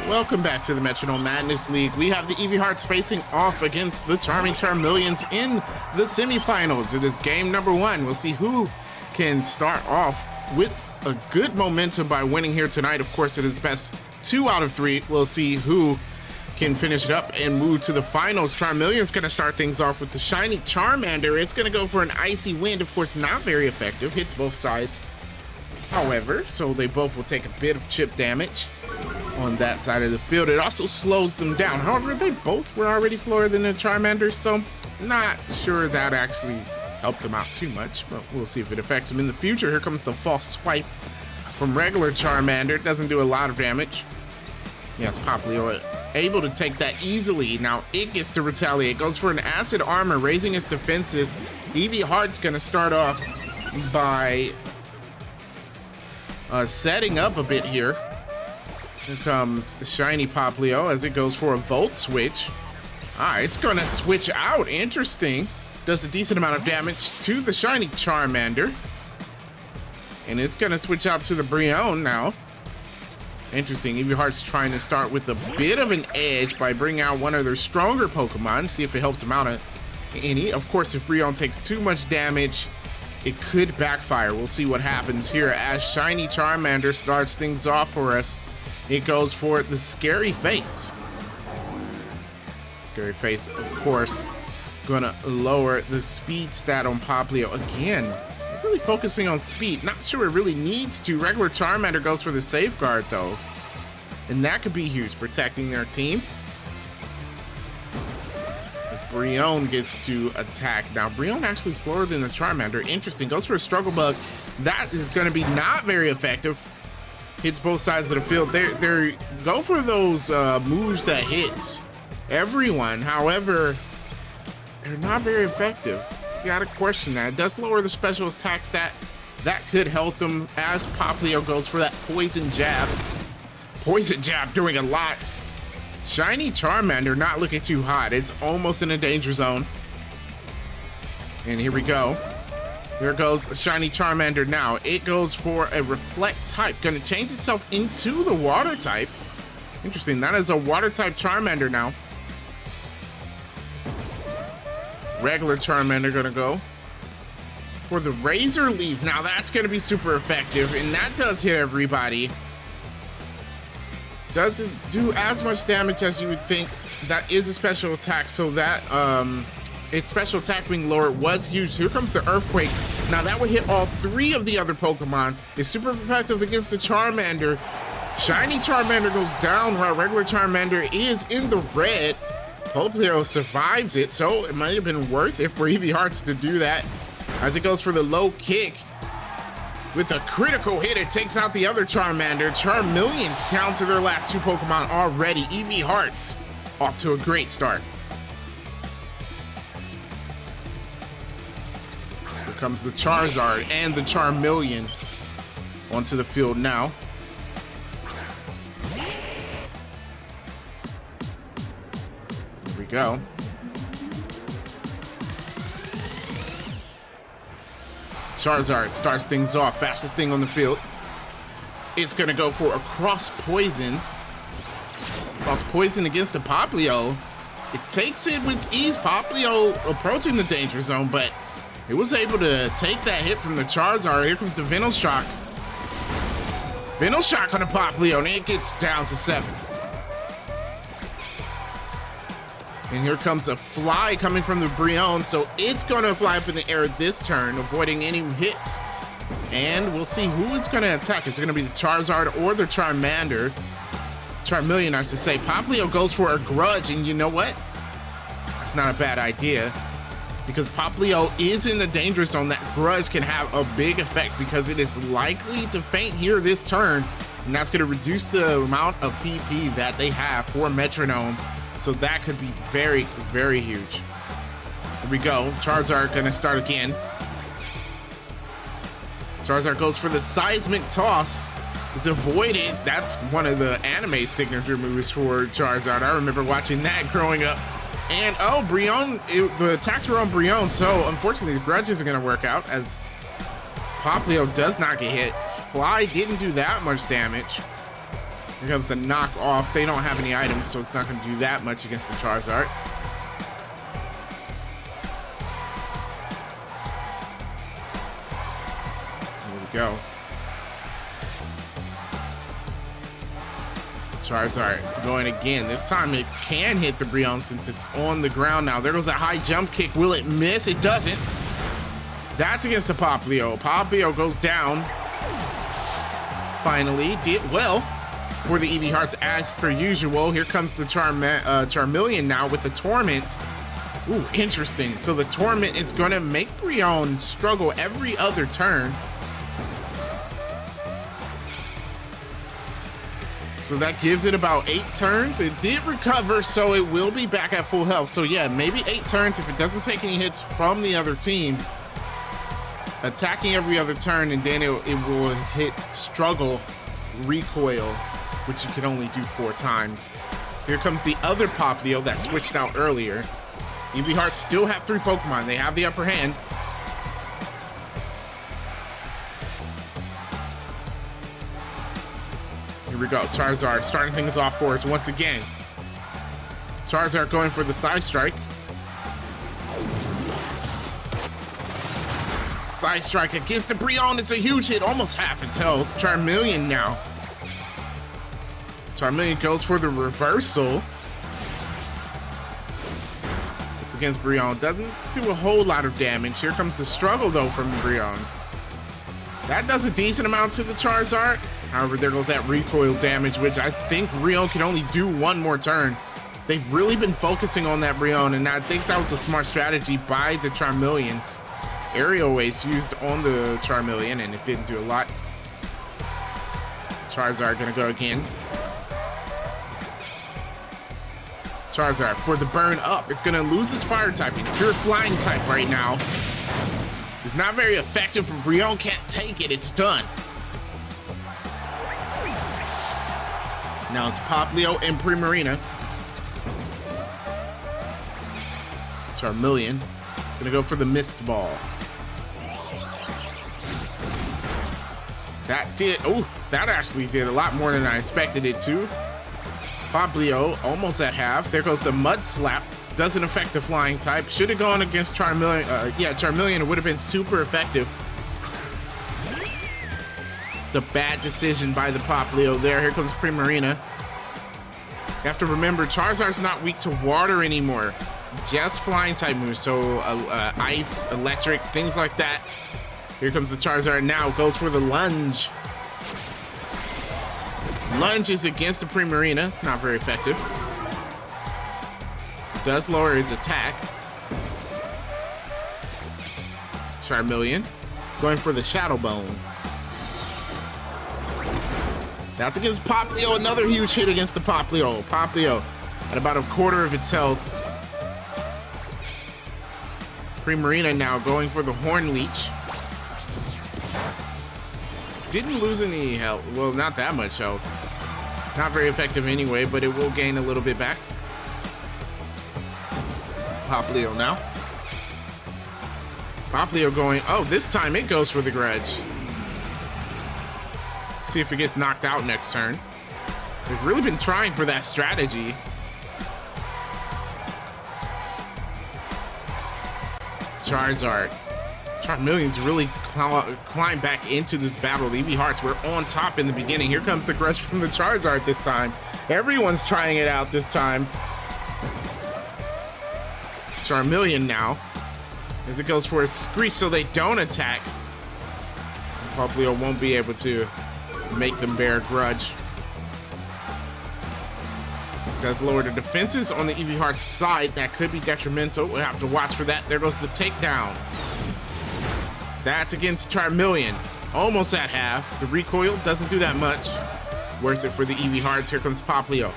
Welcome back to the Metronome Madness League. We have the Eevee Hearts facing off against the Charming Charmeleons in the semifinals. It is game number 1. We'll see who can start off with a good momentum by winning here tonight. Of course, it is best 2 out of 3. We'll see who can finish it up and move to the finals. Charmeleon's going to start things off with the shiny Charmander. It's going to go for an Icy Wind. Of course, not very effective. Hits both sides. However, so they both will take a bit of chip damage on that side of the field. It also slows them down. However, they both were already slower than the Charmander, so not sure that actually helped them out too much, but we'll see if it affects them in the future. Here comes the false swipe from regular Charmander. It doesn't do a lot of damage. Yes, Popplio able to take that easily. Now it gets to retaliate. Goes for an acid armor, raising its defenses. Eevee Heart's gonna start off by setting up a bit here. Here comes shiny Popplio as it goes for a Volt Switch. It's gonna switch out. Interesting. Does a decent amount of damage to the shiny Charmander. And it's gonna switch out to the Brionne now. Interesting. Eevee Heart's trying to start with a bit of an edge by bringing out one of their stronger Pokemon. See if it helps them out any. Of course, if Brionne takes too much damage, it could backfire. We'll see what happens here as shiny Charmander starts things off for us. It goes for the Scary Face. Scary Face, of course, gonna lower the speed stat on Popplio. Again, really focusing on speed. Not sure it really needs to. Regular Charmander goes for the Safeguard, though. And that could be huge, protecting their team. As Brionne gets to attack. Now, Brionne actually slower than the Charmander. Interesting. Goes for a Struggle Bug. That is going to be not very effective. Hits both sides of the field. They go for those moves that hits everyone. However, they're not very effective. You gotta question that. It does lower the special attack stat. That could help them as Popplio goes for that Poison Jab. Poison Jab doing a lot. Shiny Charmander not looking too hot. It's almost in a danger zone. And here we go. Here goes shiny Charmander now. It goes for a Reflect type. Gonna change itself into the Water type. Interesting. That is a Water type Charmander now. Regular Charmander gonna go for the Razor Leaf. Now that's gonna be super effective, and that does hit everybody. Doesn't do as much damage as you would think. That is a special attack, so that its special attack being lowered was huge. Here comes the Earthquake. Now that would hit all 3 of the other Pokemon. It's super effective against the Charmander. Shiny Charmander goes down while regular Charmander is in the red. Popplio survives it, so it might have been worth it for Eevee Hearts to do that. As it goes for the low kick. With a critical hit, it takes out the other Charmander. Charmeleons down to their last 2 Pokemon already. Eevee Hearts off to a great start. Here comes the Charizard and the Charmeleon onto the field now. Go. Charizard starts things off, fastest thing on the field. It's gonna go for a Cross Poison. Cross Poison against the Popplio. It takes it with ease. Popplio approaching the danger zone, but it was able to take that hit from the Charizard. Here comes the Venoshock. Venoshock on the Popplio, and it gets down to 7. And here comes a Fly coming from the Brionne, so it's gonna fly up in the air this turn, avoiding any hits. And we'll see who it's gonna attack. Is it gonna be the Charizard or the Charmander? Charmeleon, I should say. Popplio goes for a Grudge, and you know what? That's not a bad idea. Because Popplio is in the danger zone, that Grudge can have a big effect because it is likely to faint here this turn. And that's gonna reduce the amount of PP that they have for Metronome. So that could be very, very huge. Here we go. Charizard gonna start again. Charizard goes for the Seismic Toss. It's avoided. That's one of the anime signature moves for Charizard. I remember watching that growing up. And oh, Brionne, the attacks were on Brionne, so unfortunately the Grudge isn't gonna work out as Popplio does not get hit. Fly didn't do that much damage. Here comes the knock off. They don't have any items, so it's not going to do that much against the Charizard. There we go. Charizard going again. This time it can hit the Brionne since it's on the ground now. There goes that high jump kick. Will it miss? It doesn't. That's against the Popplio. Popplio goes down. Finally, did well for the Eevee Hearts as per usual. Here comes the Charmeleon now with the Torment. Ooh, interesting. So the Torment is going to make Brionne struggle every other turn. So that gives it about 8 turns. It did recover, so it will be back at full health. So yeah, maybe 8 turns if it doesn't take any hits from the other team. Attacking every other turn, and then it will hit struggle recoil, which you can only do 4 times. Here comes the other Popplio that switched out earlier. Eevee Hearts still have 3 Pokemon. They have the upper hand. Here we go. Charizard starting things off for us once again. Charizard going for the side strike. Side strike against the Brionne. It's a huge hit, almost half its health. Charmeleon now. Charmeleon goes for the reversal. It's against Brionne. Doesn't do a whole lot of damage. Here comes the struggle though from Brionne. That does a decent amount to the Charizard. However, there goes that recoil damage, which I think Brionne can only do 1 more turn. They've really been focusing on that Brionne, and I think that was a smart strategy by the Charmeleons. Aerial Waste used on the Charmeleon, and it didn't do a lot. Charizard gonna go again. Charizard for the burn up. It's gonna lose its fire typing. Pure flying type right now. It's not very effective, but Brionne can't take it. It's done. Now it's Popplio and Primarina. Charmeleon gonna go for the Mist Ball. That actually did a lot more than I expected it to. Popplio almost at half. There goes the Mud Slap. Doesn't affect the flying type. Should have gone against Charmeleon. Charmeleon. It would have been super effective. It's a bad decision by the Popplio there. Here comes Primarina. You have to remember, Charizard's not weak to water anymore. Just flying type moves. So ice, electric, things like that. Here comes the Charizard now. Goes for the lunge. Lunge is against the Primarina. Not very effective. Does lower his attack. Charmeleon going for the Shadow Bone. That's against Popplio. Another huge hit against the Popplio. Popplio at about 1/4 of its health. Primarina now going for the Horn Leech. Didn't lose any health. Well, not that much health. Not very effective anyway, but it will gain a little bit back. Popplio now. Popplio going, oh, this time it goes for the Grudge. See if it gets knocked out next turn. They've really been trying for that strategy. Charizard. Charmeleon's really climbed back into this battle. The Eevee Hearts were on top in the beginning. Here comes the Grudge from the Charizard this time. Everyone's trying it out this time. Charmeleon now, as it goes for a Screech so they don't attack. Popplio won't be able to make them bear a grudge. Does lower the defenses on the Eevee Hearts side. That could be detrimental. We'll have to watch for that. There goes the takedown. That's against Charmeleon. Almost at half. The recoil doesn't do that much. Worth it for the Eevee Hearts. Here comes Popplio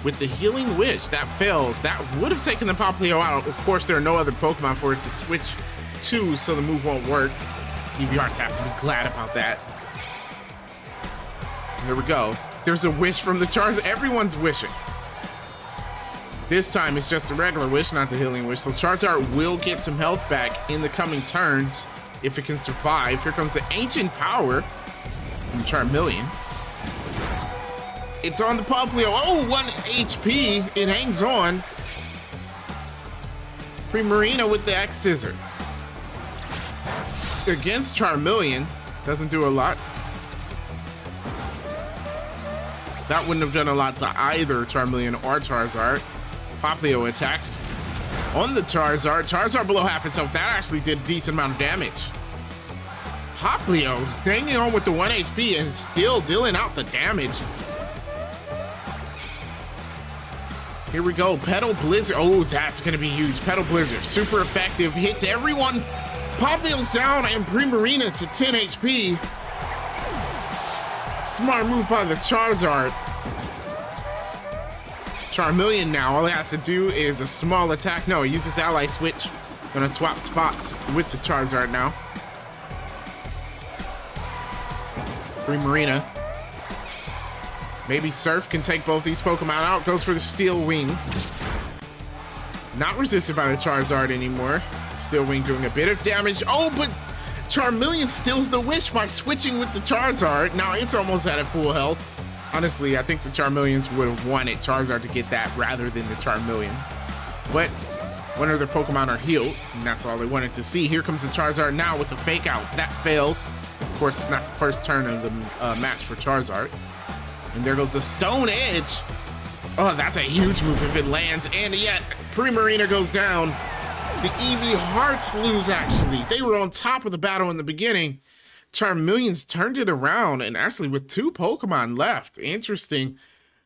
with the Healing Wish. That fails. That would have taken the Popplio out. Of course, there are no other Pokemon for it to switch to, so the move won't work. Eevee Hearts have to be glad about that. There we go. There's a wish from the Charizard. Everyone's wishing. This time it's just a regular wish, not the Healing Wish. So Charizard will get some health back in the coming turns if it can survive. Here comes the Ancient Power from Charmeleon. It's on the Poplio. Oh, 1 HP. It hangs on. Primarina with the X Scissor. Against Charmeleon. Doesn't do a lot. That wouldn't have done a lot to either Charmeleon or Charizard. Poplio attacks on the Charizard. Charizard below half itself. That actually did a decent amount of damage. Poplio hanging on with the 1 HP and still dealing out the damage. Here we go. Petal Blizzard. Oh, that's going to be huge. Petal Blizzard. Super effective. Hits everyone. Poplio's down and Primarina to 10 HP. Smart move by the Charizard. Charmeleon now, all he has to do is a small attack. No, he uses ally switch. Gonna swap spots with the Charizard now. Primarina. Maybe Surf can take both these Pokemon out. Goes for the Steel Wing. Not resisted by the Charizard anymore. Steel Wing doing a bit of damage. Oh, but Charmeleon steals the wish by switching with the Charizard. Now it's almost at full health. Honestly, I think the Charmeleons would have wanted Charizard to get that rather than the Charmeleon. But one of their Pokemon are healed, and that's all they wanted to see. Here comes the Charizard now with the Fake Out. That fails. Of course, it's not the first turn of the match for Charizard. And there goes the Stone Edge. Oh, that's a huge move if it lands. And yet, Primarina goes down. The Eevee Hearts lose, actually. They were on top of the battle in the beginning. Charmeleons turned it around, and actually with 2 Pokemon left. Interesting.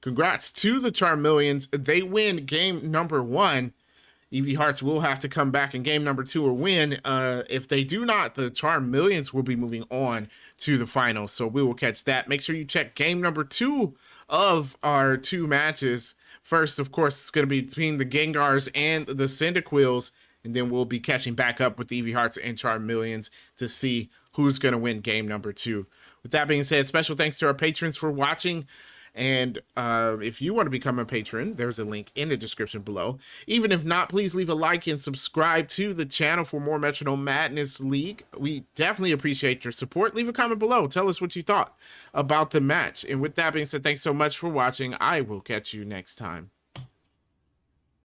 Congrats to the Charmeleons. They win game number 1. Eevee Hearts will have to come back in game number 2 or win. If they do not, the Charmeleons will be moving on to the finals. So we will catch that. Make sure you check game number 2 of our 2 matches. First, of course, it's going to be between the Gengars and the Cyndaquils. And then we'll be catching back up with the Eevee Hearts and Charmeleons to see who's going to win game number 2. With that being said, special thanks to our patrons for watching. And if you want to become a patron, there's a link in the description below. Even if not, please leave a like and subscribe to the channel for more Metronome Madness League. We definitely appreciate your support. Leave a comment below. Tell us what you thought about the match. And with that being said, thanks so much for watching. I will catch you next time.